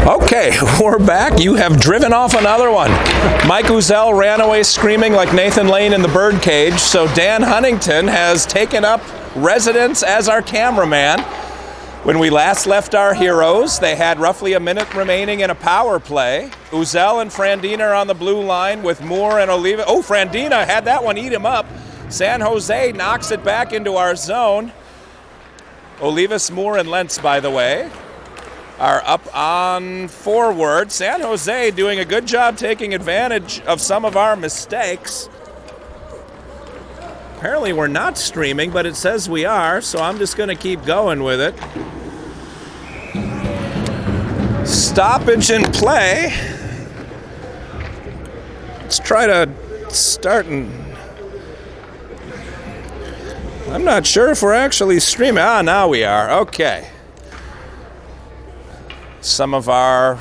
Okay, we're back. You have driven off another one. Mike Uzel ran away screaming like Nathan Lane in the birdcage, so Dan Huntington has taken up residence as our cameraman. When we last left our heroes, they had roughly a minute remaining in a power play. Uzel and Frandina are on the blue line with Moore and Oliva. Oh, Frandina had that one eat him up. San Jose knocks it back into our zone. Olivas, Moore, and Lentz, by the way, are up on forward. San Jose doing a good job taking advantage of some of our mistakes. Apparently we're not streaming, but it says we are, so I'm just going to keep going with it. Stoppage in play. Let's try to start and... I'm not sure if we're actually streaming. Now we are. Okay. Some of our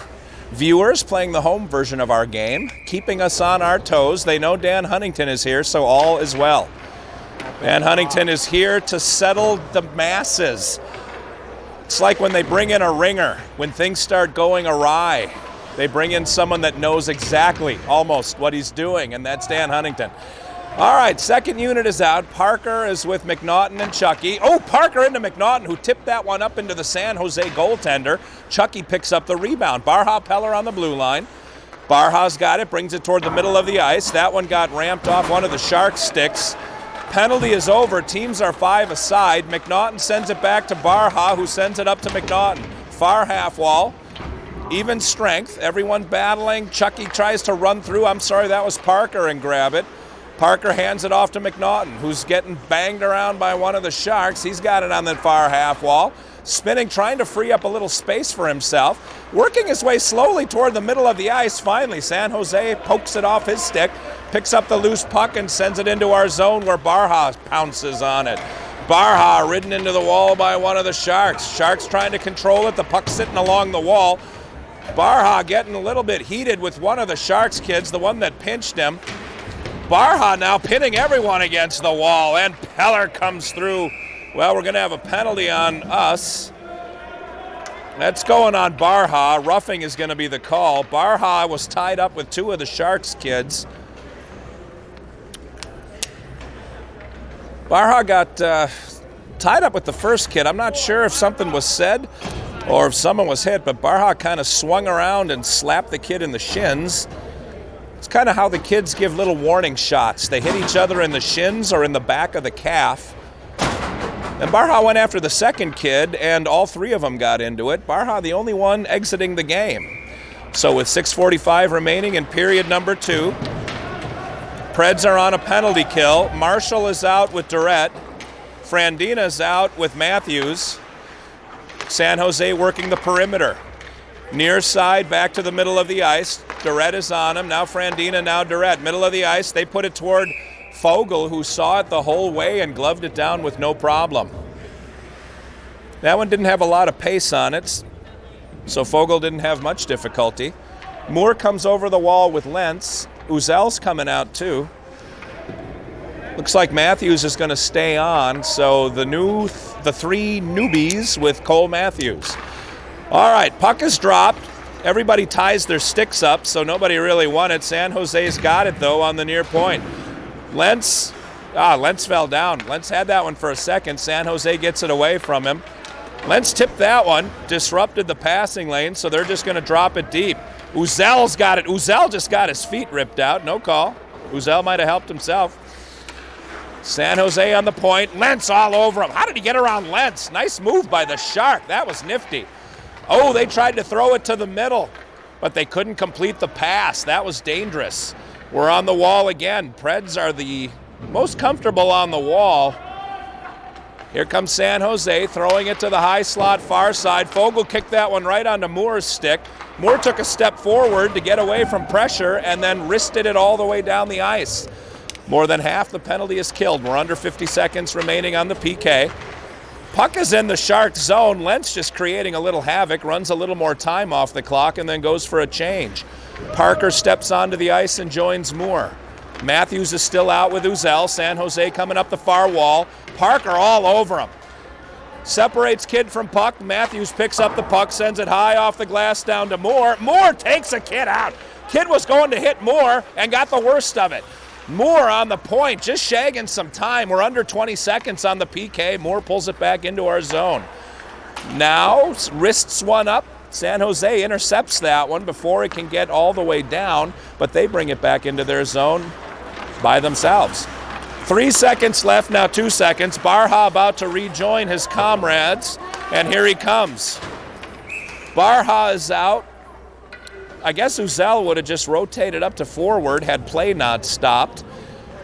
viewers playing the home version of our game, keeping us on our toes. They know Dan Huntington is here, so all is well. Dan Huntington is here to settle the masses. It's like when they bring in a ringer, when things start going awry. They bring in someone that knows exactly, almost, what he's doing, and that's Dan Huntington. All right, second unit is out. Parker is with McNaughton and Chucky. Oh, Parker into McNaughton, who tipped that one up into the San Jose goaltender. Chucky picks up the rebound. Barha Peller on the blue line. Barha's got it, brings it toward the middle of the ice. That one got ramped off one of the Sharks' sticks. Penalty is over. Teams are 5 aside. McNaughton sends it back to Barha, who sends it up to McNaughton. Far half wall. Even strength. Everyone battling. Chucky tries to run through. I'm sorry, that was Parker, and grab it. Parker hands it off to McNaughton, who's getting banged around by one of the Sharks. He's got it on the far half wall. Spinning, trying to free up a little space for himself. Working his way slowly toward the middle of the ice. Finally, San Jose pokes it off his stick, picks up the loose puck and sends it into our zone where Barha pounces on it. Barha ridden into the wall by one of the Sharks. Sharks trying to control it. The puck sitting along the wall. Barha getting a little bit heated with one of the Sharks kids, the one that pinched him. Barha now pinning everyone against the wall, and Peller comes through. Well, we're going to have a penalty on us. That's going on Barha. Roughing is going to be the call. Barha was tied up with 2 of the Sharks kids. Barha got tied up with the first kid. I'm not sure if something was said or if someone was hit, but Barha kind of swung around and slapped the kid in the shins. It's kind of how the kids give little warning shots. They hit each other in the shins or in the back of the calf. And Barha went after the second kid, and all 3 of them got into it. Barha, the only one exiting the game. So with 6:45 remaining in period number 2, Preds are on a penalty kill. Marshall is out with Durrett. Frandina's out with Matthews. San Jose working the perimeter. Near side, back to the middle of the ice. Durrett is on him. Now Frandina, now Durrett. Middle of the ice. They put it toward Fogle, who saw it the whole way and gloved it down with no problem. That one didn't have a lot of pace on it, so Fogle didn't have much difficulty. Moore comes over the wall with Lentz. Uzel's coming out too. Looks like Matthews is going to stay on, so the 3 newbies with Cole Matthews. All right, puck is dropped. Everybody ties their sticks up, so nobody really won it. San Jose's got it, though, on the near point. Lentz fell down. Lentz had that one for a second. San Jose gets it away from him. Lentz tipped that one, disrupted the passing lane, so they're just going to drop it deep. Uzel's got it. Uzel just got his feet ripped out. No call. Uzel might have helped himself. San Jose on the point. Lentz all over him. How did he get around Lentz? Nice move by the Shark. That was nifty. Oh, they tried to throw it to the middle, but they couldn't complete the pass. That was dangerous. We're on the wall again. Preds are the most comfortable on the wall. Here comes San Jose, throwing it to the high slot far side. Fogle kicked that one right onto Moore's stick. Moore took a step forward to get away from pressure and then wristed it all the way down the ice. More than half the penalty is killed. We're under 50 seconds remaining on the PK. Puck is in the Sharks zone. Lentz just creating a little havoc, runs a little more time off the clock, and then goes for a change. Parker steps onto the ice and joins Moore. Matthews is still out with Uzel. San Jose coming up the far wall. Parker all over him. Separates kid from puck. Matthews picks up the puck, sends it high off the glass down to Moore. Moore takes a kid out. Kid was going to hit Moore and got the worst of it. Moore on the point, just shagging some time. We're under 20 seconds on the PK. Moore pulls it back into our zone. Now, wrists one up. San Jose intercepts that one before it can get all the way down, but they bring it back into their zone by themselves. 3 seconds left, now 2 seconds. Barha about to rejoin his comrades, and here he comes. Barha is out. I guess Uzel would have just rotated up to forward had play not stopped.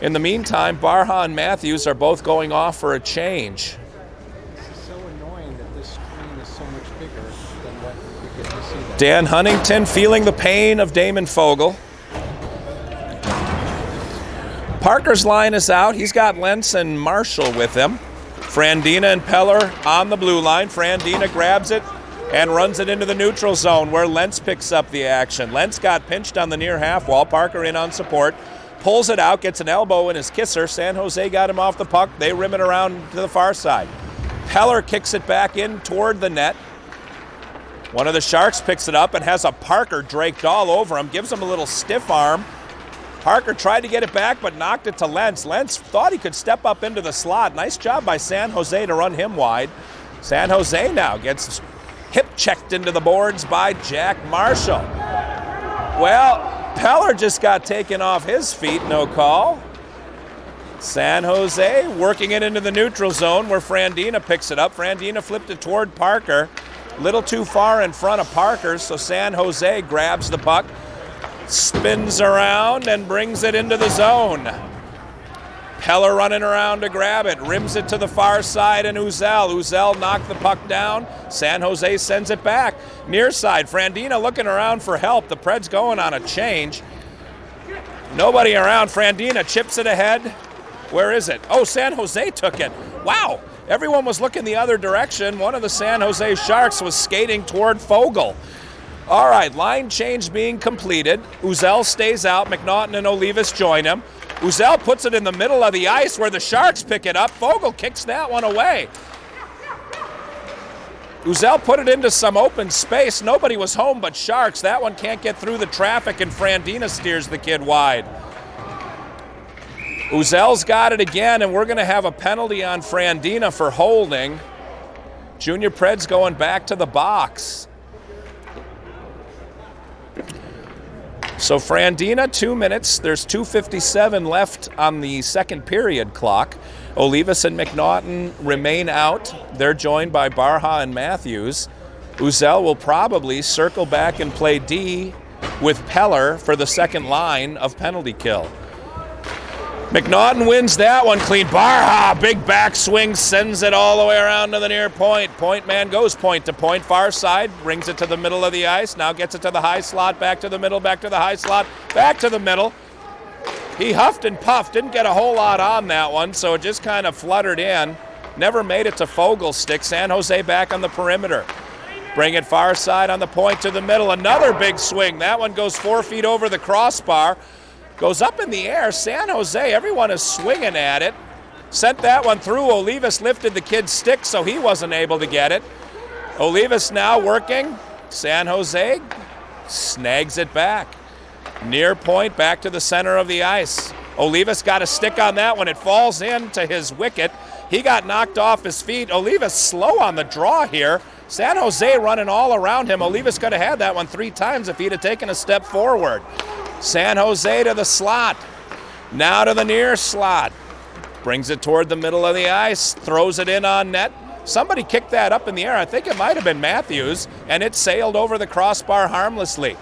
In the meantime, Barha and Matthews are both going off for a change. This is so annoying that this screen is so much bigger than what we get to see. Dan Huntington feeling the pain of Damon Fogle. Parker's line is out. He's got Lentz and Marshall with him. Frandina and Peller on the blue line. Frandina grabs it and runs it into the neutral zone where Lentz picks up the action. Lentz got pinched on the near half wall. Parker in on support. Pulls it out, gets an elbow in his kisser. San Jose got him off the puck. They rim it around to the far side. Peller kicks it back in toward the net. One of the Sharks picks it up and has a Parker draped all over him. Gives him a little stiff arm. Parker tried to get it back, but knocked it to Lentz. Lentz thought he could step up into the slot. Nice job by San Jose to run him wide. San Jose now gets hip checked into the boards by Jack Marshall. Well, Peller just got taken off his feet, no call. San Jose working it into the neutral zone where Frandina picks it up. Frandina flipped it toward Parker. Little too far in front of Parker, so San Jose grabs the puck. Spins around and brings it into the zone. Peller running around to grab it, rims it to the far side, and Uzel knocked the puck down. San Jose sends it back. Near side, Frandina looking around for help. The Preds going on a change. Nobody around. Frandina chips it ahead. Where is it? Oh, San Jose took it. Wow, everyone was looking the other direction. One of the San Jose Sharks was skating toward Fogle. All right, line change being completed. Uzel stays out. McNaughton and Olivas join him. Uzel puts it in the middle of the ice where the Sharks pick it up. Fogle kicks that one away. Uzel put it into some open space. Nobody was home but Sharks. That one can't get through the traffic, and Frandina steers the kid wide. Uzel's got it again, and we're going to have a penalty on Frandina for holding. Junior Preds going back to the box. So Frandina, 2 minutes. There's 2:57 left on the second period clock. Olivas and McNaughton remain out. They're joined by Barha and Matthews. Uzel will probably circle back and play D with Peller for the second line of penalty kill. McNaughton wins that one clean. Barha, big backswing, sends it all the way around to the near point. Point man goes point to point, far side, brings it to the middle of the ice, now gets it to the high slot, back to the middle, back to the high slot, back to the middle. He huffed and puffed, didn't get a whole lot on that one, so it just kind of fluttered in. Never made it to Fogle's stick. San Jose back on the perimeter. Bring it far side on the point to the middle. Another big swing. That one goes 4 feet over the crossbar. Goes up in the air. San Jose, everyone is swinging at it. Sent that one through. Olivas lifted the kid's stick, so he wasn't able to get it. Olivas now working. San Jose snags it back. Near point, back to the center of the ice. Olivas got a stick on that one. It falls into his wicket. He got knocked off his feet. Olivas slow on the draw here. San Jose running all around him. Olivas could have had that one 3 times if he'd have taken a step forward. San Jose to the slot. Now to the near slot. Brings it toward the middle of the ice. Throws it in on net. Somebody kicked that up in the air. I think it might have been Matthews, and it sailed over the crossbar harmlessly.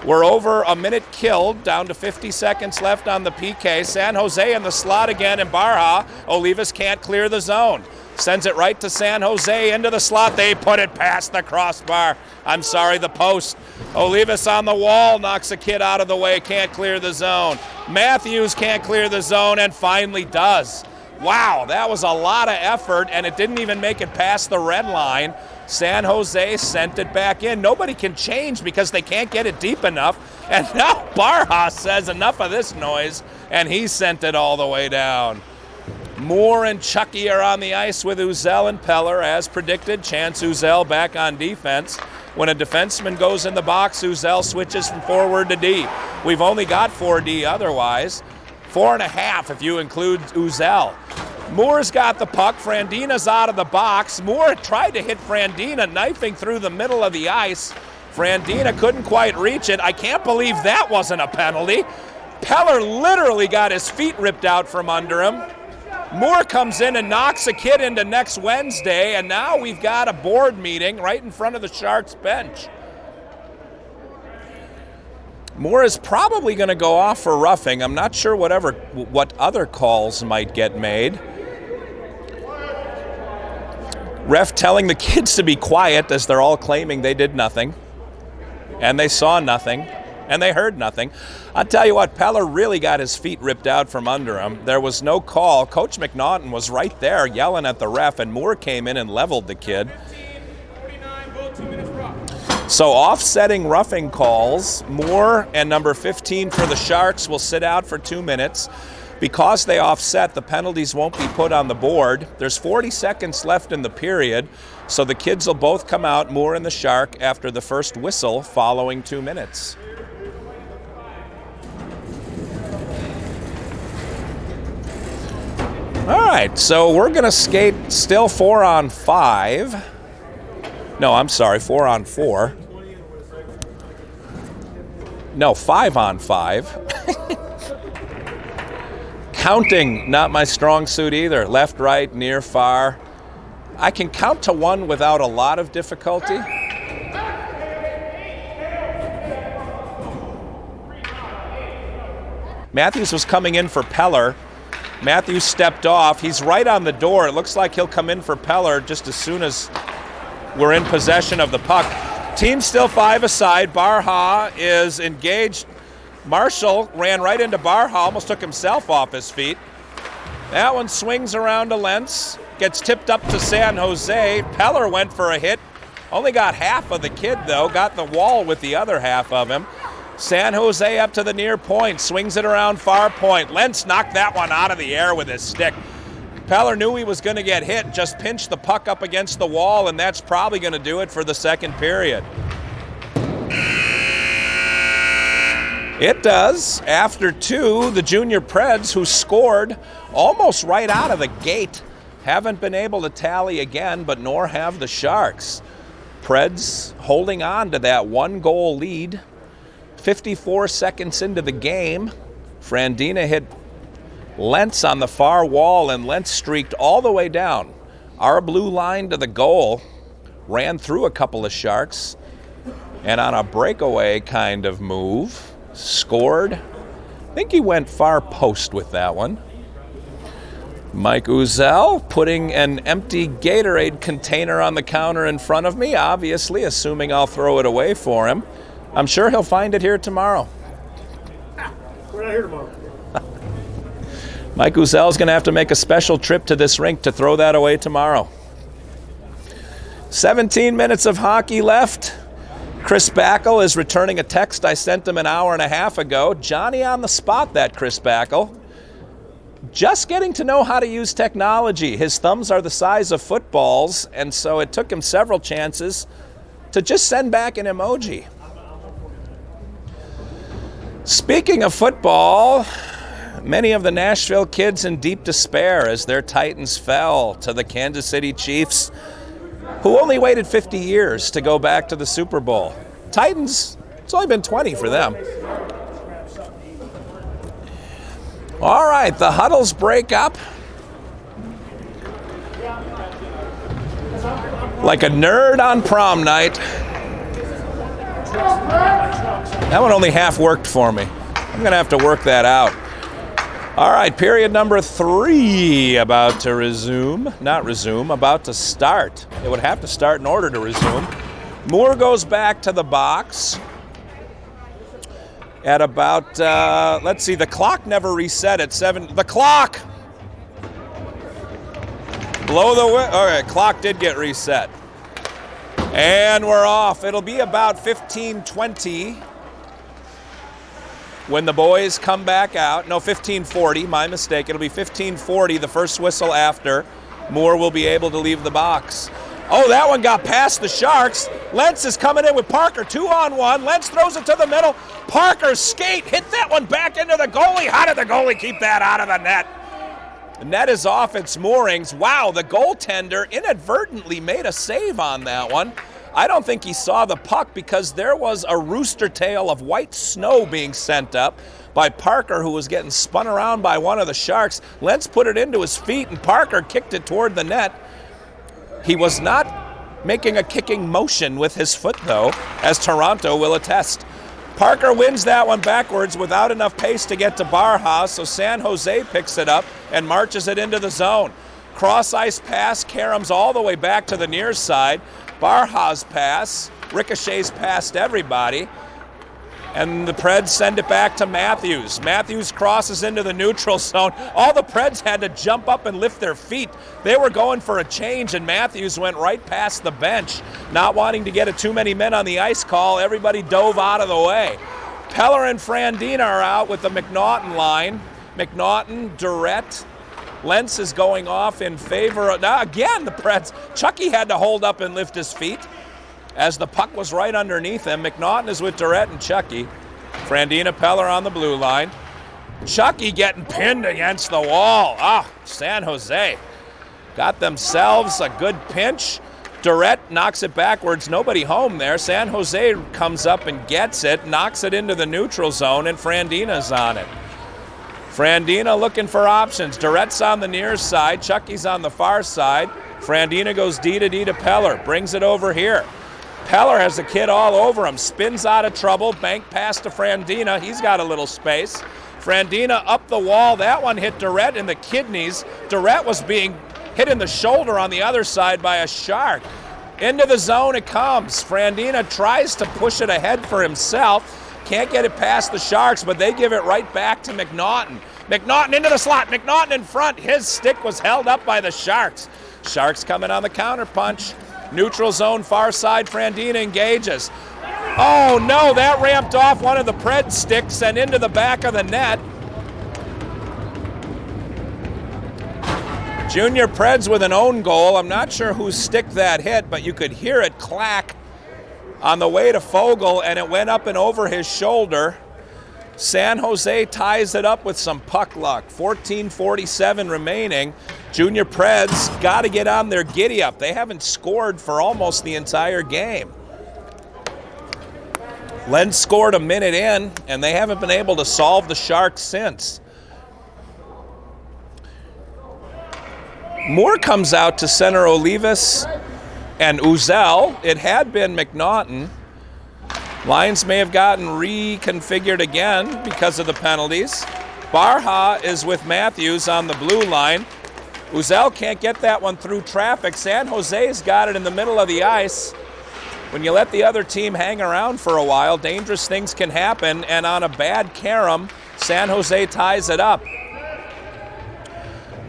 We're over a minute killed, down to 50 seconds left on the PK. San Jose in the slot again, and Barha. Olivas can't clear the zone. Sends it right to San Jose into the slot. They put it past the crossbar. I'm sorry, the post. Olivas on the wall, knocks a kid out of the way, can't clear the zone. Matthews can't clear the zone, and finally does. Wow, that was a lot of effort, and it didn't even make it past the red line. San Jose sent it back in. Nobody can change because they can't get it deep enough. And now Barha says enough of this noise, and he sent it all the way down. Moore and Chucky are on the ice with Uzel and Peller. As predicted, Chance Uzel back on defense. When a defenseman goes in the box, Uzel switches from forward to D. We've only got 4D otherwise. 4.5 if you include Uzel. Moore's got the puck. Frandina's out of the box. Moore tried to hit Frandina, knifing through the middle of the ice. Frandina couldn't quite reach it. I can't believe that wasn't a penalty. Peller literally got his feet ripped out from under him. Moore comes in and knocks a kid into next Wednesday, and now we've got a board meeting right in front of the Sharks bench. Moore is probably going to go off for roughing. I'm not sure what other calls might get made. Ref telling the kids to be quiet as they're all claiming they did nothing, and they saw nothing, and they heard nothing. I'll tell you what, Peller really got his feet ripped out from under him. There was no call. Coach McNaughton was right there yelling at the ref, and Moore came in and leveled the kid. So offsetting roughing calls, Moore and number 15 for the Sharks will sit out for 2 minutes. Because they offset, the penalties won't be put on the board. There's 40 seconds left in the period, so the kids will both come out, Moore and the Shark, after the first whistle following 2 minutes. All right, so we're going to skate still 4-on-5. No, I'm sorry, 4-on-4. No, 5-on-5. Counting, not my strong suit either. Left, right, near, far. I can count to 1 without a lot of difficulty. Matthews was coming in for Peller. Matthews stepped off. He's right on the door. It looks like he'll come in for Peller just as soon as we're in possession of the puck. Team still 5 aside. Barha is engaged. Marshall ran right into Barha, almost took himself off his feet. That one swings around to Lentz, gets tipped up to San Jose. Peller went for a hit. Only got half of the kid, though. Got the wall with the other half of him. San Jose up to the near point, swings it around far point. Lentz knocked that one out of the air with his stick. Peller knew he was going to get hit, just pinched the puck up against the wall, and that's probably going to do it for the second period. It does. After 2, the junior Preds, who scored almost right out of the gate, haven't been able to tally again, but nor have the Sharks. Preds holding on to that 1-goal lead. 54 seconds into the game, Frandina hit Lentz on the far wall, and Lentz streaked all the way down our blue line to the goal, ran through a couple of Sharks, and on a breakaway kind of move, scored. I think he went far post with that one. Mike Uzel putting an empty Gatorade container on the counter in front of me, obviously, assuming I'll throw it away for him. I'm sure he'll find it here tomorrow. We're not here tomorrow. Mike Uzel's going to have to make a special trip to this rink to throw that away tomorrow. 17 minutes of hockey left. Chris Backel is returning a text I sent him an hour and a half ago. Johnny on the spot, that Chris Backel. Just getting to know how to use technology. His thumbs are the size of footballs, and so it took him several chances to just send back an emoji. Speaking of football, many of the Nashville kids in deep despair as their Titans fell to the Kansas City Chiefs, who only waited 50 years to go back to the Super Bowl. Titans, it's only been 20 for them. All right, the huddles break up. Like a nerd on prom night. That one only half worked for me. I'm going to have to work that out. All right, period number 3 about to resume. Not resume, about to start. It would have to start in order to resume. Moore goes back to the box at about, let's see, the clock never reset at 7. The clock! Blow the whistle. All right, clock did get reset. And we're off. It'll be about 15:20. when the boys come back out. No, 15:40, my mistake. It'll be 15:40, the first whistle after. Moore will be able to leave the box. Oh, that one got past the Sharks. Lentz is coming in with Parker, 2-on-1. Lentz throws it to the middle. Parker's skate hit that one back into the goalie. How did the goalie keep that out of the net? The net is off its moorings. Wow, the goaltender inadvertently made a save on that one. I don't think he saw the puck because there was a rooster tail of white snow being sent up by Parker, who was getting spun around by one of the Sharks. Lentz put it into his feet, and Parker kicked it toward the net. He was not making a kicking motion with his foot, though, as Toronto will attest. Parker wins that one backwards without enough pace to get to Barha, so San Jose picks it up and marches it into the zone. Cross-ice pass caroms all the way back to the near side. Barha's pass ricochets past everybody, and the Preds send it back to Matthews. Matthews crosses into the neutral zone. All the Preds had to jump up and lift their feet. They were going for a change, and Matthews went right past the bench. Not wanting to get a too many men on the ice call, everybody dove out of the way. Peller and Frandina are out with the McNaughton line. McNaughton, Durrett. Lentz is going off in favor of, now again, the Preds. Chucky had to hold up and lift his feet as the puck was right underneath him. McNaughton is with Durrett and Chucky. Frandina, Peller on the blue line. Chucky getting pinned against the wall. San Jose got themselves a good pinch. Durrett knocks it backwards, nobody home there. San Jose comes up and gets it, knocks it into the neutral zone, and Frandina's on it. Frandina looking for options. Durrett's on the near side. Chucky's on the far side. Frandina goes D to Peller. Brings it over here. Peller has the kid all over him. Spins out of trouble. Bank pass to Frandina. He's got a little space. Frandina up the wall. That one hit Durrett in the kidneys. Durrett was being hit in the shoulder on the other side by a Shark. Into the zone it comes. Frandina tries to push it ahead for himself. Can't get it past the Sharks, but they give it right back to McNaughton. McNaughton into the slot. McNaughton in front. His stick was held up by the Sharks. Sharks coming on the counterpunch. Neutral zone, far side. Frandina engages. Oh, no, that ramped off one of the Pred sticks and into the back of the net. Junior Preds with an own goal. I'm not sure whose stick that hit, but you could hear it clack on the way to Fogle, and it went up and over his shoulder. San Jose ties it up with some puck luck. 14:47 remaining. Junior Preds got to get on their giddy-up. They haven't scored for almost the entire game. Lentz scored a minute in, and they haven't been able to solve the Sharks since. Moore comes out to center Olivas and Uzel. It had been McNaughton. Lines may have gotten reconfigured again because of the penalties. Barha is with Matthews on the blue line. Uzel can't get that one through traffic. San Jose's got it in the middle of the ice. When you let the other team hang around for a while, dangerous things can happen, and on a bad carom, San Jose ties it up.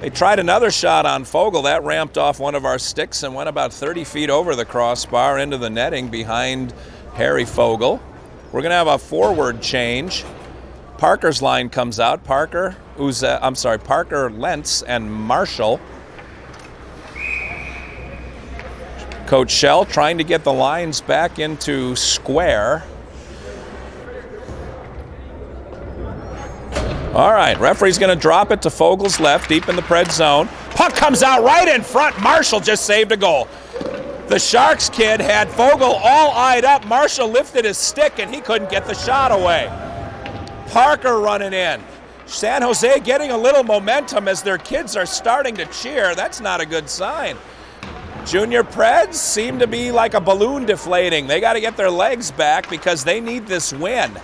They tried another shot on Fogle. That ramped off one of our sticks and went about 30 feet over the crossbar into the netting behind Harry Fogle. We're going to have a forward change. Parker's line comes out. Parker, Lentz, and Marshall. Coach Shell trying to get the lines back into square. All right, referee's going to drop it to Fogle's left, deep in the Pred zone. Puck comes out right in front. Marshall just saved a goal. The Sharks kid had Fogle all eyed up. Marshall lifted his stick, and he couldn't get the shot away. Parker running in. San Jose getting a little momentum as their kids are starting to cheer. That's not a good sign. Junior Preds seem to be like a balloon deflating. They got to get their legs back because they need this win.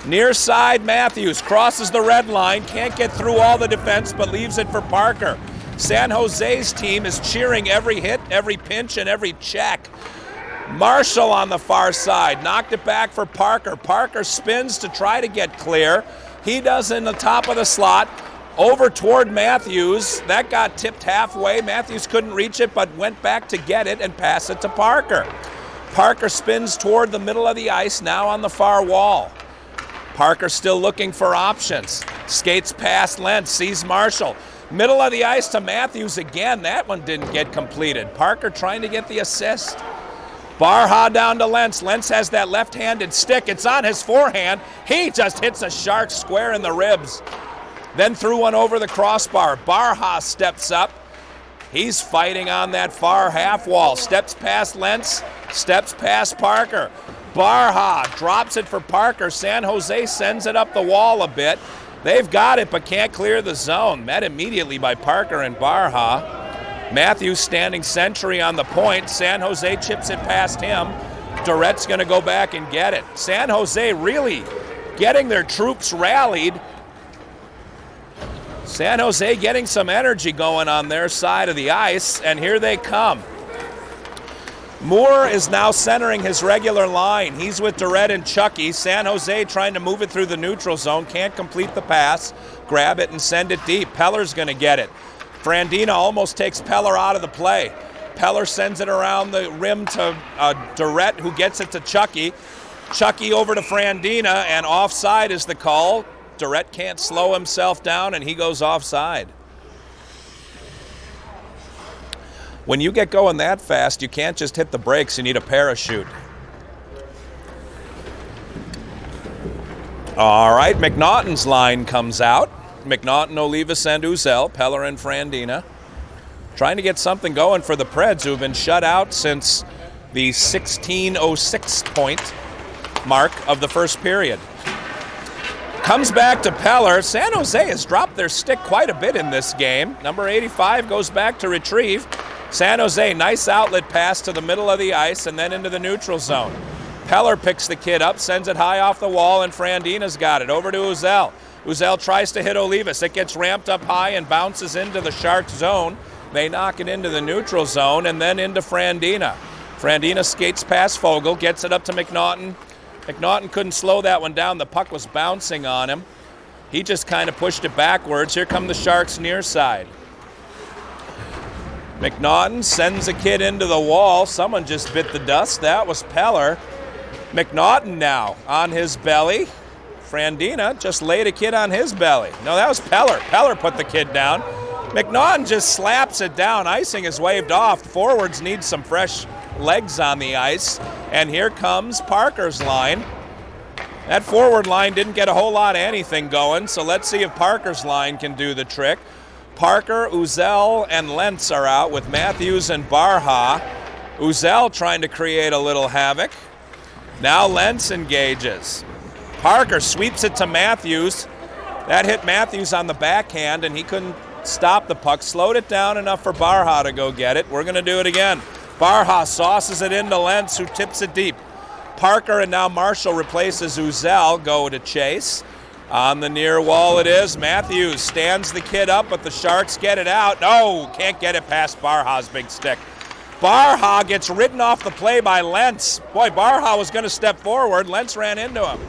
Near side, Matthews crosses the red line, can't get through all the defense, but leaves it for Parker. San Jose's team is cheering every hit, every pinch, and every check. Marshall on the far side, knocked it back for Parker. Parker spins to try to get clear. He does in the top of the slot, over toward Matthews. That got tipped halfway. Matthews couldn't reach it, but went back to get it and pass it to Parker. Parker spins toward the middle of the ice, now on the far wall. Parker still looking for options. Skates past Lentz, sees Marshall. Middle of the ice to Matthews again. That one didn't get completed. Parker trying to get the assist. Barha down to Lentz. Lentz has that left-handed stick. It's on his forehand. He just hits a Shark square in the ribs. Then threw one over the crossbar. Barha steps up. He's fighting on that far half wall. Steps past Lentz. Steps past Parker. Barha drops it for Parker. San Jose sends it up the wall a bit. They've got it but can't clear the zone. Met immediately by Parker and Barha. Matthews standing sentry on the point. San Jose chips it past him. Durette's going to go back and get it. San Jose really getting their troops rallied. San Jose getting some energy going on their side of the ice, and here they come. Moore is now centering his regular line. He's with Durette and Chucky. San Jose trying to move it through the neutral zone. Can't complete the pass. Grab it and send it deep. Peller's going to get it. Frandina almost takes Peller out of the play. Peller sends it around the rim to Durette, who gets it to Chucky. Chucky over to Frandina, and offside is the call. Durette can't slow himself down, and he goes offside. When you get going that fast, you can't just hit the brakes. You need a parachute. All right, McNaughton's line comes out. McNaughton, Olivas, and Uzel, Peller and Frandina. Trying to get something going for the Preds, who have been shut out since the 16:06 point mark of the first period. Comes back to Peller. San Jose has dropped their stick quite a bit in this game. Number 85 goes back to retrieve. San Jose, nice outlet pass to the middle of the ice and then into the neutral zone. Peller picks the kid up, sends it high off the wall, and Frandina's got it. Over to Uzel. Uzel tries to hit Olivas. It gets ramped up high and bounces into the Sharks zone. They knock it into the neutral zone and then into Frandina. Frandina skates past Fogle, gets it up to McNaughton. McNaughton couldn't slow that one down. The puck was bouncing on him. He just kind of pushed it backwards. Here come the Sharks near side. McNaughton sends a kid into the wall. Someone just bit the dust. That was Peller. McNaughton now on his belly. Frandina just laid a kid on his belly. No, that was Peller. Peller put the kid down. McNaughton just slaps it down. Icing is waved off. Forwards need some fresh legs on the ice. And here comes Parker's line. That forward line didn't get a whole lot of anything going, so let's see if Parker's line can do the trick. Parker, Uzel, and Lentz are out with Matthews and Barha. Uzel trying to create a little havoc. Now Lentz engages. Parker sweeps it to Matthews. That hit Matthews on the backhand, and he couldn't stop the puck. Slowed it down enough for Barha to go get it. We're going to do it again. Barha sauces it into Lentz, who tips it deep. Parker and now Marshall replaces Uzel, go to chase. On the near wall it is. Matthews stands the kid up, but the Sharks get it out. No, can't get it past Barha's big stick. Barha gets ridden off the play by Lentz. Boy, Barha was going to step forward. Lentz ran into him.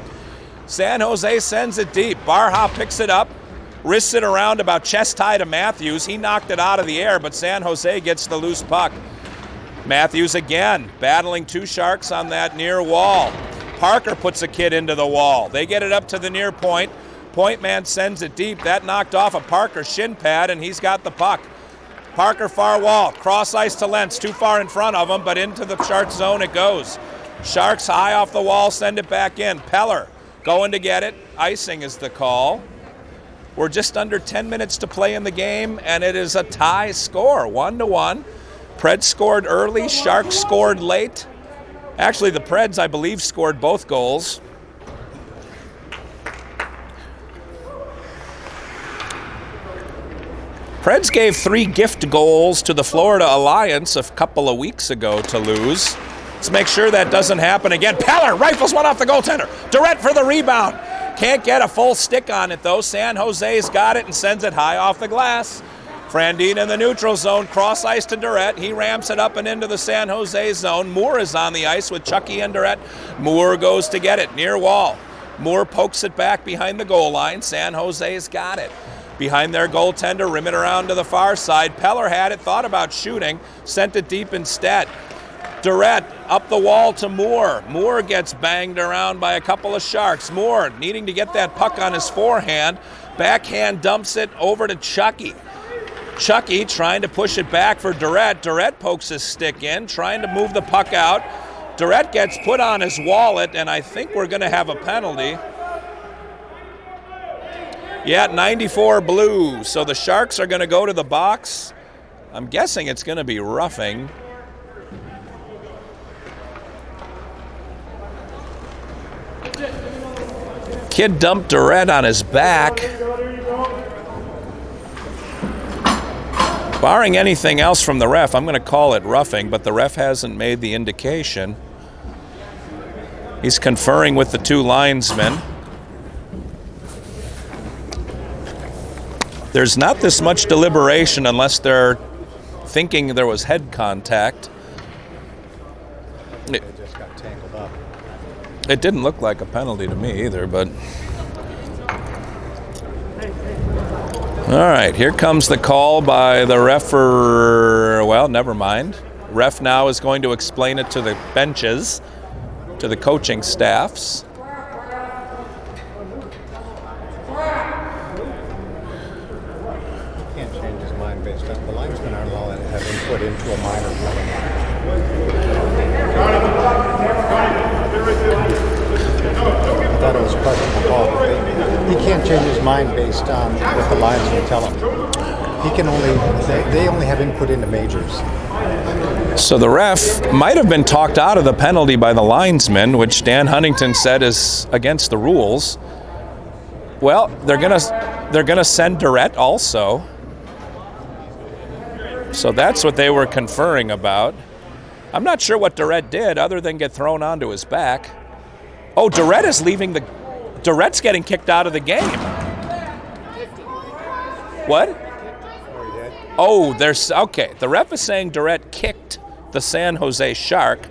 San Jose sends it deep. Barha picks it up, wrists it around about chest high to Matthews. He knocked it out of the air, but San Jose gets the loose puck. Matthews again, battling two Sharks on that near wall. Parker puts a kid into the wall. They get it up to the near point. Point man sends it deep. That knocked off a Parker shin pad, and he's got the puck. Parker far wall, cross ice to Lentz, too far in front of him, but into the Sharks zone it goes. Sharks high off the wall, send it back in. Peller going to get it. Icing is the call. We're just under 10 minutes to play in the game, and it is a tie score, 1-1. Preds scored early, Sharks scored late. Actually, the Preds, I believe, scored both goals. Preds gave 3 gift goals to the Florida Alliance a couple of weeks ago to lose. Let's make sure that doesn't happen again. Peller rifles one off the goaltender. Durette for the rebound. Can't get a full stick on it, though. San Jose's got it and sends it high off the glass. Frandina in the neutral zone, cross ice to Durette. He ramps it up and into the San Jose zone. Moore is on the ice with Chucky and Durette. Moore goes to get it, near wall. Moore pokes it back behind the goal line. San Jose's got it. Behind their goaltender, rim it around to the far side. Peller had it, thought about shooting, sent it deep instead. Durrett up the wall to Moore. Moore gets banged around by a couple of Sharks. Moore needing to get that puck on his forehand. Backhand dumps it over to Chucky. Chucky trying to push it back for Durrett. Durrett pokes his stick in, trying to move the puck out. Durrett gets put on his wallet, and I think we're going to have a penalty. Yeah, 94 blue. So the Sharks are going to go to the box. I'm guessing it's going to be roughing. Kid dumped Durrett on his back. Barring anything else from the ref, I'm going to call it roughing, but the ref hasn't made the indication. He's conferring with the two linesmen. There's not this much deliberation unless they're thinking there was head contact. They just got tangled up. It didn't look like a penalty to me either, but... All right, here comes the call by the referee. Well, never mind. Ref now is going to explain it to the benches, to the coaching staffs. Can't change his mind based on the linesmen aren't allowed to have input into a minor play. I thought it was part of the call. He can't change his mind based on what the linesmen tell him. He can only, they only have input into majors. So the ref might have been talked out of the penalty by the linesman, which Dan Huntington said is against the rules. Well, they're gonna send Durrett also. So that's what they were conferring about. I'm not sure what Durrett did other than get thrown onto his back. Oh, Durrett is leaving the... Durrett's getting kicked out of the game. What? Oh, there's... Okay, the ref is saying Durrett kicked the San Jose Shark.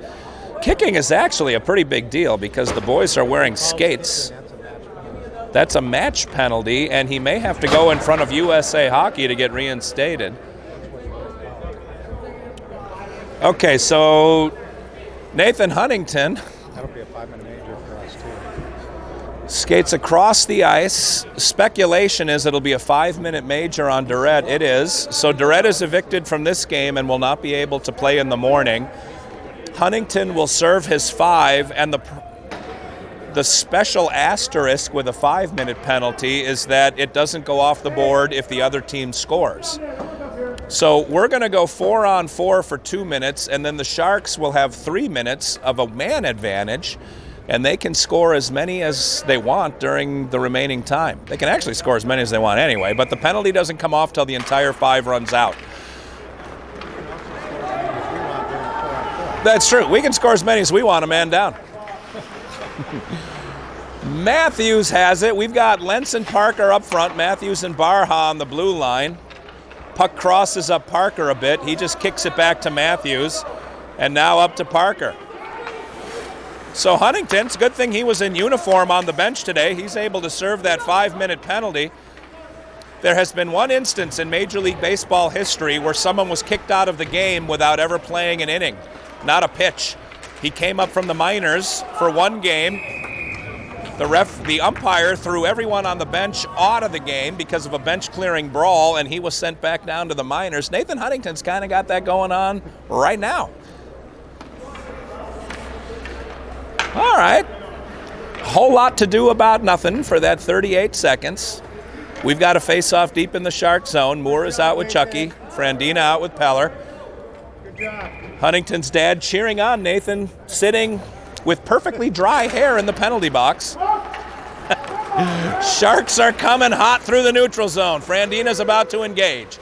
Kicking is actually a pretty big deal because the boys are wearing skates. That's a match penalty, and he may have to go in front of USA Hockey to get reinstated. Okay, so Nathan Huntington... That'll be a 5-minute major for us, too. Skates across the ice. Speculation is it'll be a 5-minute major on Durrett. It is. So Durrett is evicted from this game and will not be able to play in the morning. Huntington will serve his 5, and the special asterisk with a 5-minute penalty is that it doesn't go off the board if the other team scores. So we're going to go 4-on-4 for 2 minutes, and then the Sharks will have 3 minutes of a man advantage, and they can score as many as they want during the remaining time. They can actually score as many as they want anyway, but the penalty doesn't come off till the entire 5 runs out. That's true. We can score as many as we want a man down. Matthews has it. We've got Lentz and Parker up front, Matthews and Barha on the blue line. Puck crosses up Parker a bit. He just kicks it back to Matthews, and now up to Parker. So Huntington, it's a good thing he was in uniform on the bench today. He's able to serve that 5-minute penalty. There has been one instance in Major League Baseball history where someone was kicked out of the game without ever playing an inning, not a pitch. He came up from the minors for one game. The umpire threw everyone on the bench out of the game because of a bench-clearing brawl, and he was sent back down to the minors. Nathan Huntington's kind of got that going on right now. All right. Whole lot to do about nothing for that 38 seconds. We've got a face-off deep in the Shark zone. Moore is out with Chucky. Frandina out with Peller. Good job. Huntington's dad cheering on Nathan, sitting with perfectly dry hair in the penalty box. Sharks are coming hot through the neutral zone. Frandina's about to engage.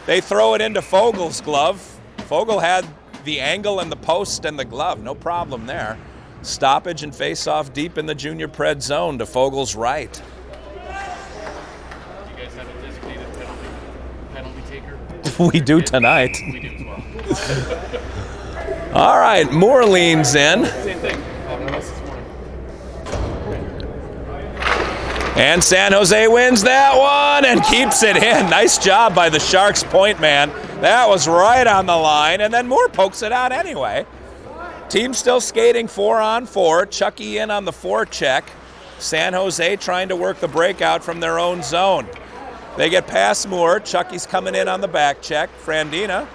They throw it into Fogel's glove. Fogel had the angle and the post and the glove. No problem there. Stoppage and face-off deep in the junior pred zone to Fogel's right. Do you guys have a designated penalty taker? We do tonight. We do as well. All right, Moore leans in. Same thing. Having us this morning. And San Jose wins that one and keeps it in. Nice job by the Sharks point man. That was right on the line, and then Moore pokes it out anyway. Team still skating 4-on-4. Chucky in on the forecheck. San Jose trying to work the breakout from their own zone. They get past Moore. Chucky's coming in on the back check. Frandina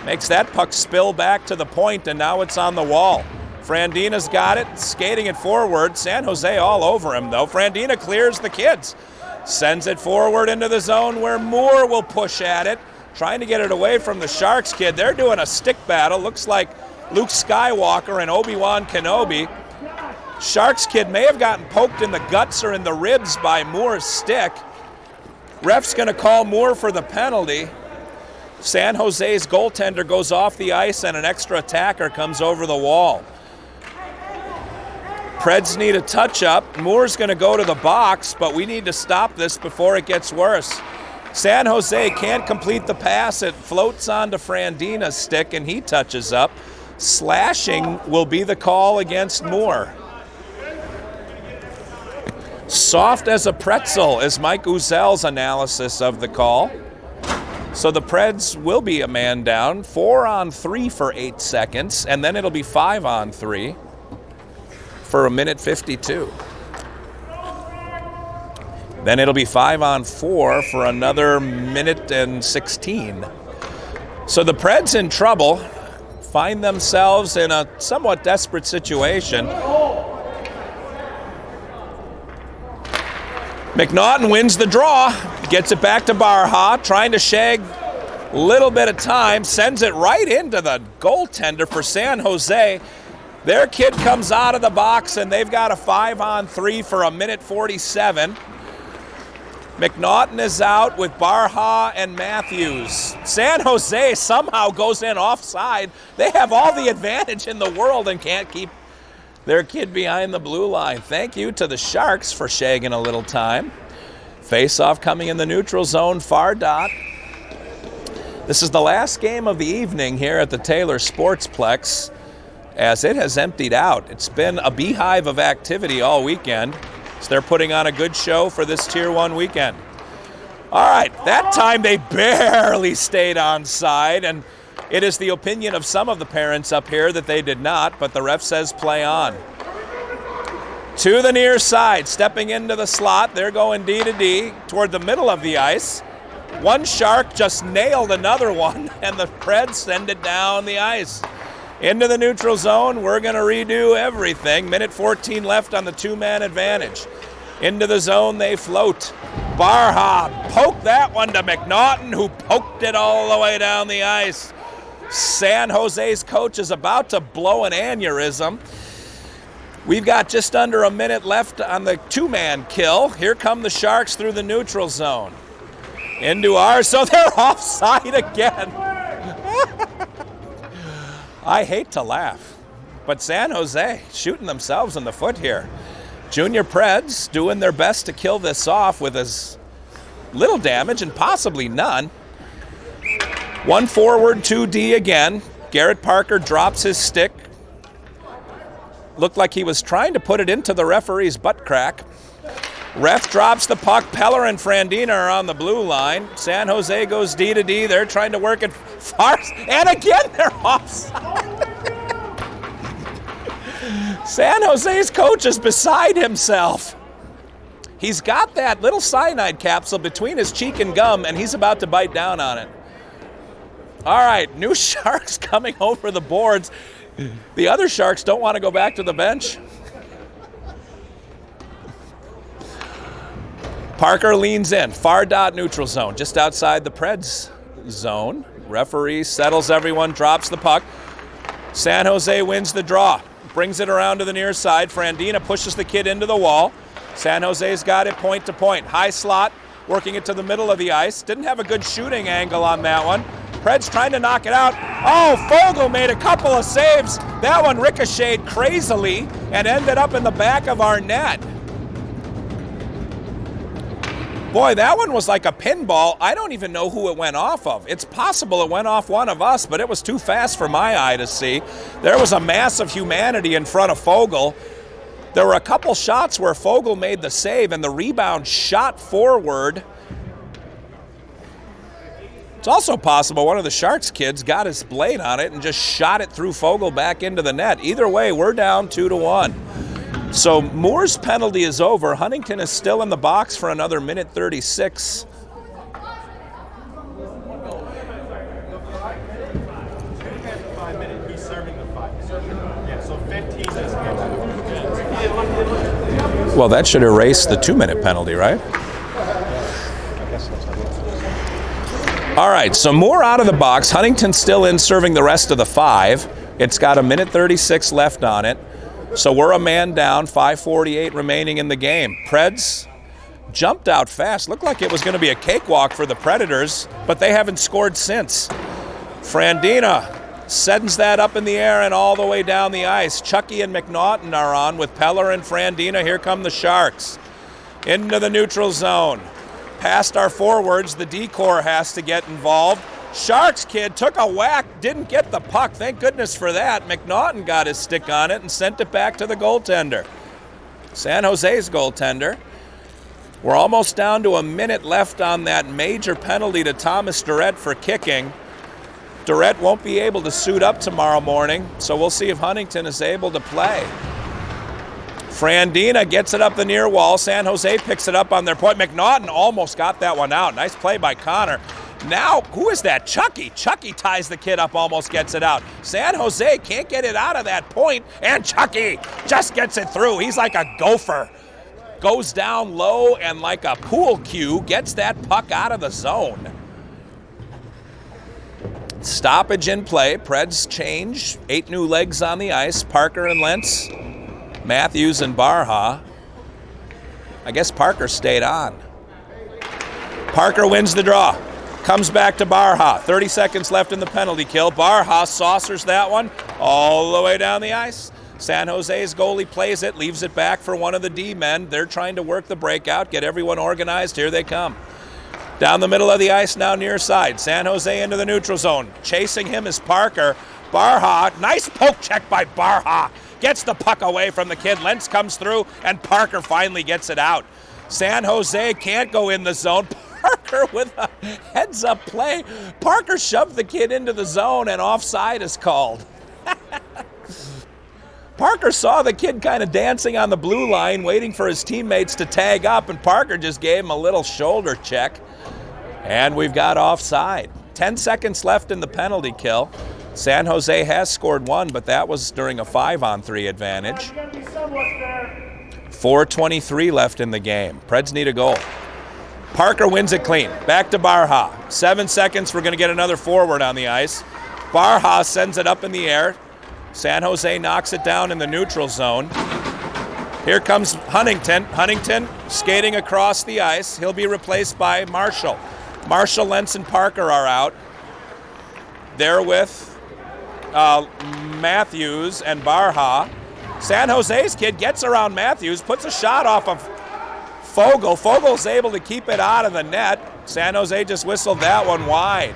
makes that puck spill back to the point, and now it's on the wall. Frandina's got it, skating it forward. San Jose all over him, though. Frandina clears the kids. Sends it forward into the zone where Moore will push at it, trying to get it away from the Sharks kid. They're doing a stick battle. Looks like Luke Skywalker and Obi-Wan Kenobi. Sharks kid may have gotten poked in the guts or in the ribs by Moore's stick. Ref's going to call Moore for the penalty. San Jose's goaltender goes off the ice and an extra attacker comes over the wall. Preds need a touch-up. Moore's going to go to the box, but we need to stop this before it gets worse. San Jose can't complete the pass. It floats onto Frandina's stick, and he touches up. Slashing will be the call against Moore. Soft as a pretzel is Mike Uzel's analysis of the call. So the Preds will be a man down. 4-on-3 for 8 seconds, and then it'll be 5-on-3 for 1:52. Then it'll be 5-on-4 for another 1:16. So the Preds in trouble, find themselves in a somewhat desperate situation. McNaughton wins the draw, gets it back to Barha, trying to shag a little bit of time, sends it right into the goaltender for San Jose. Their kid comes out of the box, and they've got a 5-on-3 for 1:47. McNaughton is out with Barha and Matthews. San Jose somehow goes in offside. They have all the advantage in the world and can't keep their kid behind the blue line. Thank you to the Sharks for shagging a little time. Face-off coming in the neutral zone, far dot. This is the last game of the evening here at the Taylor Sportsplex, as it has emptied out. It's been a beehive of activity all weekend, so they're putting on a good show for this Tier 1 weekend. All right, that time they barely stayed onside, and it is the opinion of some of the parents up here that they did not, but the ref says play on. To the near side, stepping into the slot, they're going D to D toward the middle of the ice. One Shark just nailed another one, and the Preds send it down the ice. Into the neutral zone, we're going to redo everything. 1:14 left on the two-man advantage. Into the zone they float. Barha poked that one to McNaughton, who poked it all the way down the ice. San Jose's coach is about to blow an aneurysm. We've got just under a minute left on the two-man kill. Here come the Sharks through the neutral zone. Into ours, so they're offside again. I hate to laugh, but San Jose shooting themselves in the foot here. Junior Preds doing their best to kill this off with as little damage and possibly none. One forward, 2D again. Garrett Parker drops his stick. Looked like he was trying to put it into the referee's butt crack. Ref drops the puck. Peller and Frandina are on the blue line. San Jose goes D to D. They're trying to work it far, and again they're offside. San Jose's coach is beside himself. He's got that little cyanide capsule between his cheek and gum, and he's about to bite down on it. All right, new Sharks coming over the boards. The other Sharks don't want to go back to the bench. Parker leans in, far dot neutral zone, just outside the Preds zone. Referee settles everyone, drops the puck. San Jose wins the draw, brings it around to the near side. Frandina pushes the kid into the wall. San Jose's got it point to point. High slot, working it to the middle of the ice. Didn't have a good shooting angle on that one. Preds trying to knock it out. Oh, Fogle made a couple of saves. That one ricocheted crazily and ended up in the back of our net. Boy, that one was like a pinball. I don't even know who it went off of. It's possible it went off one of us, but it was too fast for my eye to see. There was a mass of humanity in front of Fogle. There were a couple shots where Fogle made the save and the rebound shot forward. It's also possible one of the Sharks kids got his blade on it and just shot it through Fogel back into the net. Either way, we're down 2-1. So Moore's penalty is over. Huntington is still in the box for another minute 36. Well, that should erase the 2-minute penalty, right? All right, so Moore out of the box. Huntington still in, serving the rest of the 5. It's got a minute 36 left on it. So we're a man down, 5:48 remaining in the game. Preds jumped out fast. Looked like it was going to be a cakewalk for the Predators, but they haven't scored since. Frandina sends that up in the air and all the way down the ice. Chucky and McNaughton are on with Peller and Frandina. Here come the Sharks. Into the neutral zone. Past our forwards, the D-corps has to get involved. Sharks kid took a whack, didn't get the puck. Thank goodness for that. McNaughton got his stick on it and sent it back to the goaltender. San Jose's goaltender. We're almost down to a minute left on that major penalty to Thomas Durrett for kicking. Durrett won't be able to suit up tomorrow morning, so we'll see if Huntington is able to play. Frandina gets it up the near wall. San Jose picks it up on their point. McNaughton almost got that one out. Nice play by Connor. Now, who is that? Chucky. Chucky ties the kid up, almost gets it out. San Jose can't get it out of that point, and Chucky just gets it through. He's like a gopher. Goes down low and like a pool cue, gets that puck out of the zone. Stoppage in play. Preds change. 8 new legs on the ice. Parker and Lentz. Matthews and Barha. I guess Parker stayed on. Parker wins the draw. Comes back to Barha. 30 seconds left in the penalty kill. Barha saucers that one all the way down the ice. San Jose's goalie plays it, leaves it back for one of the D-men. They're trying to work the breakout, get everyone organized. Here they come. Down the middle of the ice now, near side. San Jose into the neutral zone. Chasing him is Parker. Barha, nice poke check by Barha. Gets the puck away from the kid. Lentz comes through, and Parker finally gets it out. San Jose can't go in the zone. Parker with a heads-up play. Parker shoved the kid into the zone, and offside is called. Parker saw the kid kind of dancing on the blue line, waiting for his teammates to tag up, and Parker just gave him a little shoulder check. And we've got offside. 10 seconds left in the penalty kill. San Jose has scored 1, but that was during a 5-on-3 advantage. 4:23 left in the game. Preds need a goal. Parker wins it clean. Back to Barha. 7 seconds, we're going to get another forward on the ice. Barha sends it up in the air. San Jose knocks it down in the neutral zone. Here comes Huntington. Huntington skating across the ice. He'll be replaced by Marshall. Marshall, Lentz, and Parker are out. They're with Matthews and Barha. San Jose's kid gets around Matthews, puts a shot off of Fogel. Fogel's able to keep it out of the net. San Jose just whistled that one wide.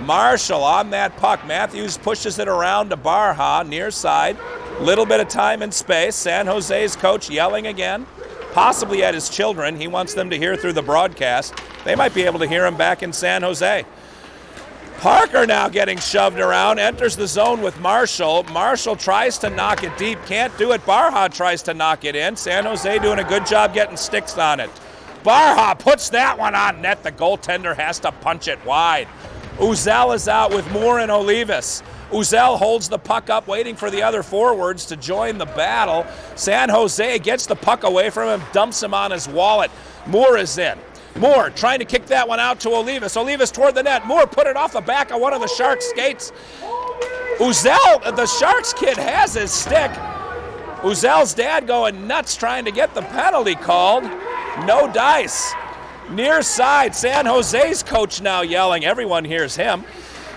Marshall on that puck. Matthews pushes it around to Barha, near side. Little bit of time and space. San Jose's coach yelling again, possibly at his children. He wants them to hear through the broadcast. They might be able to hear him back in San Jose. Parker now getting shoved around, enters the zone with Marshall. Marshall tries to knock it deep, can't do it. Barha tries to knock it in. San Jose doing a good job getting sticks on it. Barha puts that one on net. The goaltender has to punch it wide. Uzel is out with Moore and Olivas. Uzel holds the puck up, waiting for the other forwards to join the battle. San Jose gets the puck away from him, dumps him on his wallet. Moore is in. Moore trying to kick that one out to Olivas. Olivas toward the net. Moore put it off the back of one of the Sharks' skates. Uzel, the Sharks kid, has his stick. Uzel's dad going nuts trying to get the penalty called. No dice. Near side, San Jose's coach now yelling. Everyone hears him.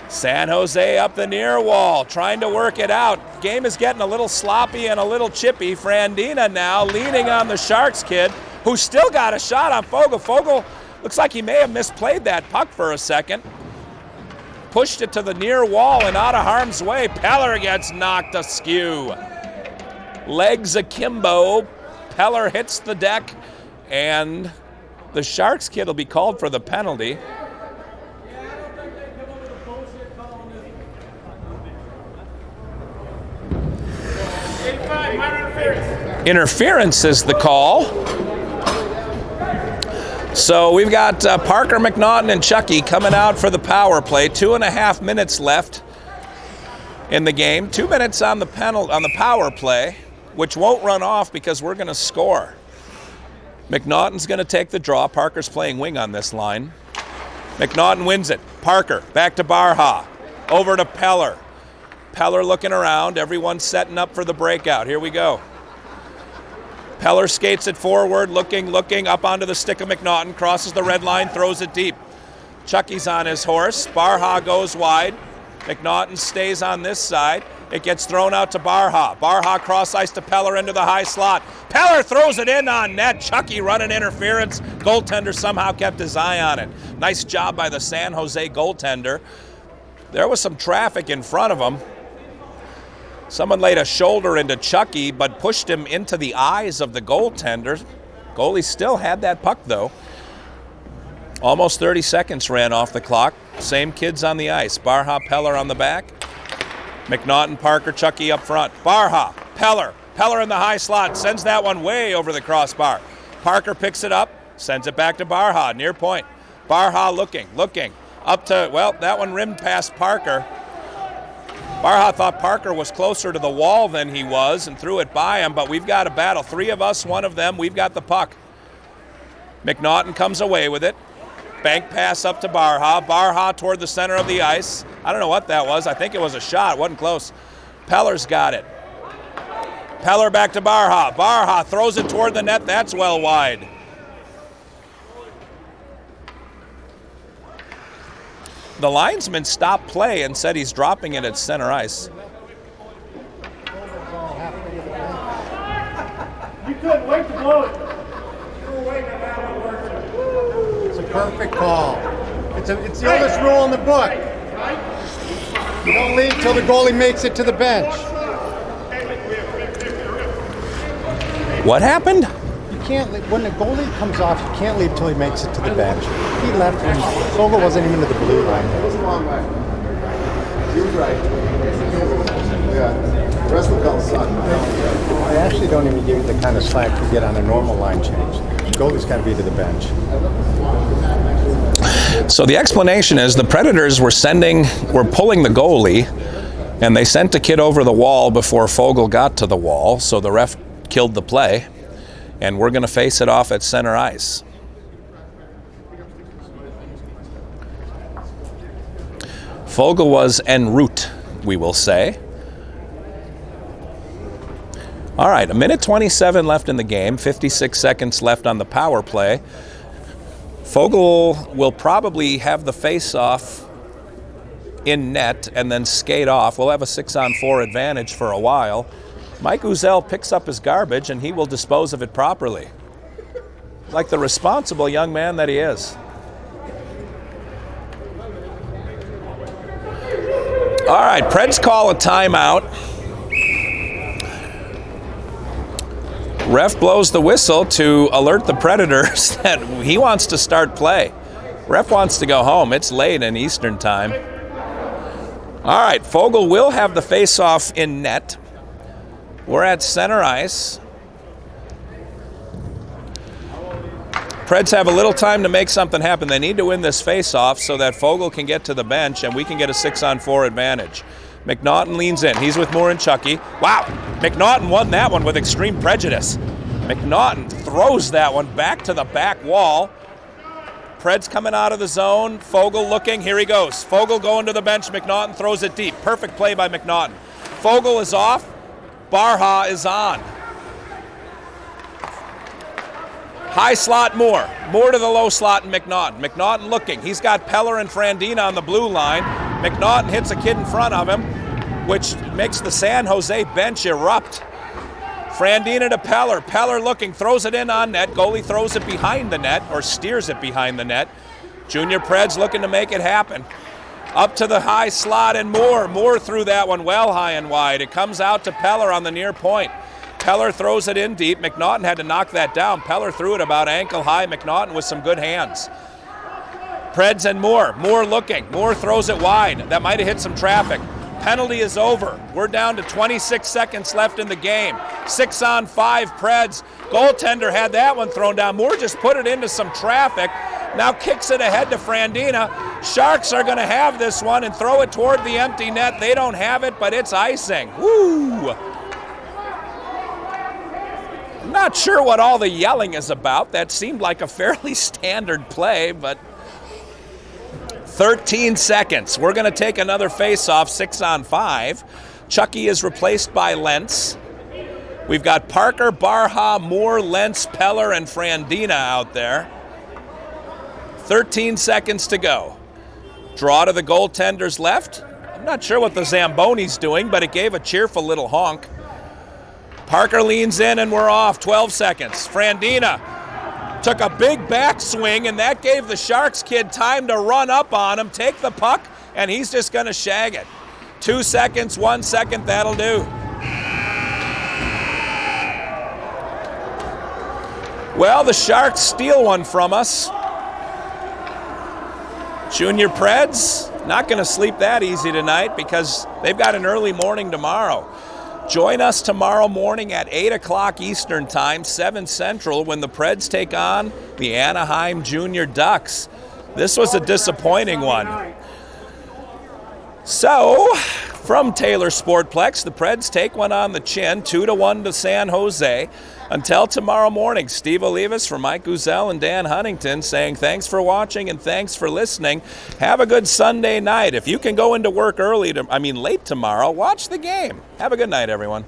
San Jose up the near wall, trying to work it out. Game is getting a little sloppy and a little chippy. Frandina now leaning on the Sharks kid, who still got a shot on Fogel. Fogel looks like he may have misplayed that puck for a second. Pushed it to the near wall and out of harm's way. Peller gets knocked askew. Legs akimbo. Peller hits the deck, and the Sharks kid will be called for the penalty. Interference is the call. So we've got Parker, McNaughton, and Chucky coming out for the power play. 2.5 minutes left in the game. 2 minutes on the power play, which won't run off because we're going to score. McNaughton's going to take the draw. Parker's playing wing on this line. McNaughton wins it. Parker back to Barha. Over to Peller. Peller looking around. Everyone's setting up for the breakout. Here we go. Peller skates it forward, looking up onto the stick of McNaughton, crosses the red line, throws it deep. Chucky's on his horse. Barha goes wide. McNaughton stays on this side. It gets thrown out to Barha. Barha cross ice to Peller into the high slot. Peller throws it in on net. Chucky running interference. Goaltender somehow kept his eye on it. Nice job by the San Jose goaltender. There was some traffic in front of him. Someone laid a shoulder into Chucky, but pushed him into the eyes of the goaltender. Goalie still had that puck, though. Almost 30 seconds ran off the clock. Same kids on the ice. Barha, Peller on the back. McNaughton, Parker, Chucky up front. Barha, Peller. Peller in the high slot. Sends that one way over the crossbar. Parker picks it up. Sends it back to Barha, near point. Barha looking. Up to, well, that one rimmed past Parker. Barha thought Parker was closer to the wall than he was and threw it by him, but we've got a battle. 3 of us, 1 of them, we've got the puck. McNaughton comes away with it. Bank pass up to Barha. Barha toward the center of the ice. I don't know what that was. I think it was a shot. It wasn't close. Peller's got it. Peller back to Barha. Barha throws it toward the net. That's well wide. The linesman stopped play and said he's dropping it at center ice. You couldn't wait to blow it. You were waiting on that one working. It's a perfect call. It's the oldest rule in the book. You don't leave till the goalie makes it to the bench. What happened? You can't leave. When the goalie comes off, you can't leave till he makes it to the bench. He left when Fogel wasn't even to the blue line. It was a long way. He was right. Yeah. The rest of the goals suck. I actually don't even give you the kind of slack you get on a normal line change. The goalie's got to be to the bench. So the explanation is the Predators were pulling the goalie, and they sent a kid over the wall before Fogel got to the wall, so the ref killed the play, and we're going to face it off at center ice. Fogel was en route, we will say. All right, 1:27 left in the game, 56 seconds left on the power play. Fogel will probably have the face-off in net and then skate off. We'll have a 6-on-4 advantage for a while. Mike Uzel picks up his garbage and he will dispose of it properly, like the responsible young man that he is. All right, Preds call a timeout. Ref blows the whistle to alert the Predators that he wants to start play. Ref wants to go home. It's late in Eastern time. All right, Fogel will have the face-off in net. We're at center ice. Preds have a little time to make something happen. They need to win this face-off so that Fogel can get to the bench and we can get a 6-on-4 advantage. McNaughton leans in. He's with Moore and Chucky. Wow, McNaughton won that one with extreme prejudice. McNaughton throws that one back to the back wall. Preds coming out of the zone. Fogel looking. Here he goes. Fogel going to the bench. McNaughton throws it deep. Perfect play by McNaughton. Fogel is off. Barha is on. High slot Moore. Moore to the low slot and McNaughton. McNaughton looking. He's got Peller and Frandina on the blue line. McNaughton hits a kid in front of him, which makes the San Jose bench erupt. Frandina to Peller. Peller looking, throws it in on net. Goalie throws it behind the net, or steers it behind the net. Junior Preds looking to make it happen. Up to the high slot and Moore. Moore threw that one well high and wide. It comes out to Peller on the near point. Peller throws it in deep. McNaughton had to knock that down. Peller threw it about ankle high. McNaughton with some good hands. Preds and Moore. Moore looking. Moore throws it wide. That might have hit some traffic. Penalty is over. We're down to 26 seconds left in the game. 6-on-5 Preds. Goaltender had that one thrown down. Moore just put it into some traffic. Now kicks it ahead to Frandina. Sharks are going to have this one and throw it toward the empty net. They don't have it, but it's icing. Woo! I'm not sure what all the yelling is about. That seemed like a fairly standard play, but 13 seconds. We're going to take another face-off, 6-on-5. Chucky is replaced by Lentz. We've got Parker, Barha, Moore, Lentz, Peller, and Frandina out there. 13 seconds to go. Draw to the goaltender's left. I'm not sure what the Zamboni's doing, but it gave a cheerful little honk. Parker leans in and we're off. 12 seconds. Frandina took a big backswing, and that gave the Sharks kid time to run up on him, take the puck, and he's just going to shag it. 2 seconds, 1 second, that'll do. Well, the Sharks steal one from us. Junior Preds, not going to sleep that easy tonight because they've got an early morning tomorrow. Join us tomorrow morning at 8 o'clock Eastern Time, 7 Central, when the Preds take on the Anaheim Junior Ducks. This was a disappointing one. So, from Taylor Sportplex, the Preds take one on the chin, 2-1 to San Jose. Until tomorrow morning, Steve Olivas for Mike Guzell and Dan Huntington saying thanks for watching and thanks for listening. Have a good Sunday night. If you can go into work late tomorrow, watch the game. Have a good night, everyone.